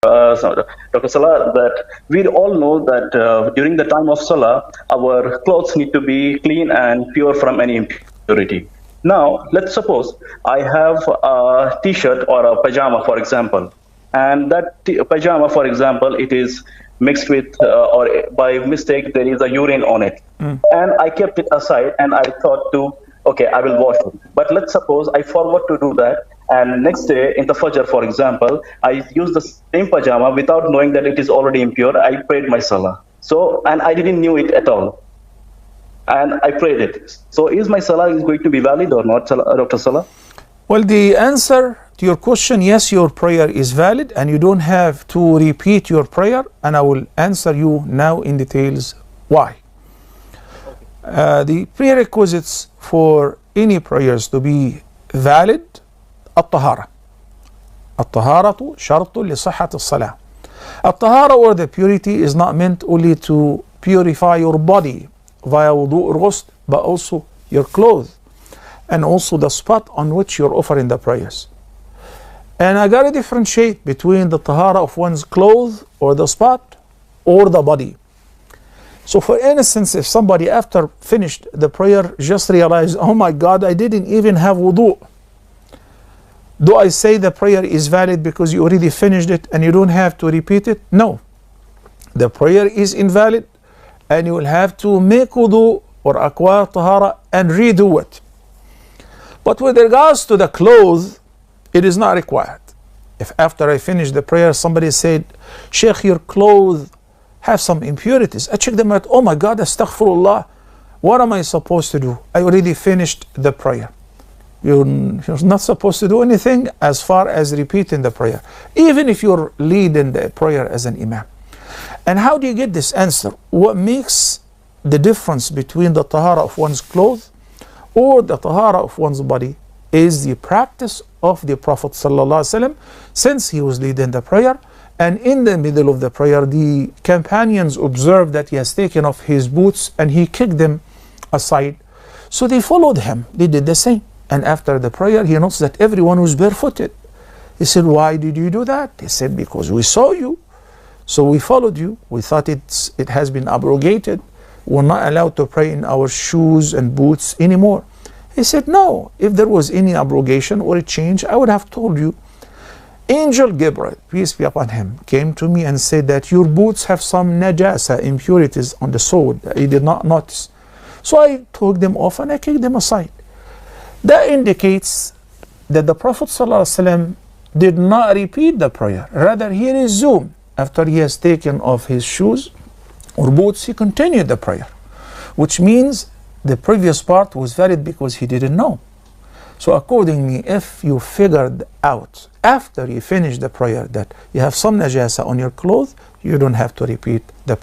Dr. Salah, that we all know that during the time of Salah, our clothes need to be clean and pure from any impurity. Now, let's suppose I have a t-shirt or a pajama, for example, and that pajama, for example, it is mixed with, or by mistake, there is a urine on it. And I kept it aside and I thought to, okay, I will wash it. But let's suppose I forgot to do that. And next day in the Fajr, for example, I used the same pajama without knowing that it is already impure. I prayed my Salah. So, and I didn't knew it at all. And I prayed it. So is my Salah is going to be valid or not, Dr. Salah? Well, the answer to your question, yes, your prayer is valid and you don't have to repeat your prayer. And I will answer you now in details why. The prerequisites for any prayers to be valid, الطهارة. الطهارة شرط لصحة الصلاة. الطهارة, or the purity, is not meant only to purify your body via wudu or ghusl, but also your clothes and also the spot on which you're offering the prayers. And I gotta differentiate between the tahara of one's clothes or the spot or the body. So for instance, if somebody after finished the prayer just realized, oh my God, I didn't even have wudu, do I say the prayer is valid because you already finished it and you don't have to repeat it? No. The prayer is invalid and you will have to make wudu or acquire tahara and redo it. But with regards to the clothes, it is not required. If after I finish the prayer somebody said, Sheikh, your clothes have some impurities, I check them out, oh my God, astaghfirullah, what am I supposed to do? I already finished the prayer. You're not supposed to do anything as far as repeating the prayer, even if you're leading the prayer as an imam. And how do you get this answer? What makes the difference between the tahara of one's clothes or the tahara of one's body is the practice of the Prophet ﷺ, since he was leading the prayer. And in the middle of the prayer, the companions observed that he has taken off his boots and he kicked them aside. So they followed him. They did the same. And after the prayer, he noticed that everyone was barefooted. He said, why did you do that? He said, because we saw you. So we followed you. We thought it has been abrogated. We're not allowed to pray in our shoes and boots anymore. He said, no, if there was any abrogation or a change, I would have told you. Angel Gabriel, peace be upon him, came to me and said that your boots have some najasa, impurities on the sole that he did not notice. So I took them off and I kicked them aside. That indicates that the Prophet ﷺ did not repeat the prayer. Rather, he resumed. After he has taken off his shoes or boots, he continued the prayer, which means the previous part was valid because he didn't know. So accordingly, if you figured out after you finish the prayer that you have some najasa on your clothes, you don't have to repeat the prayer.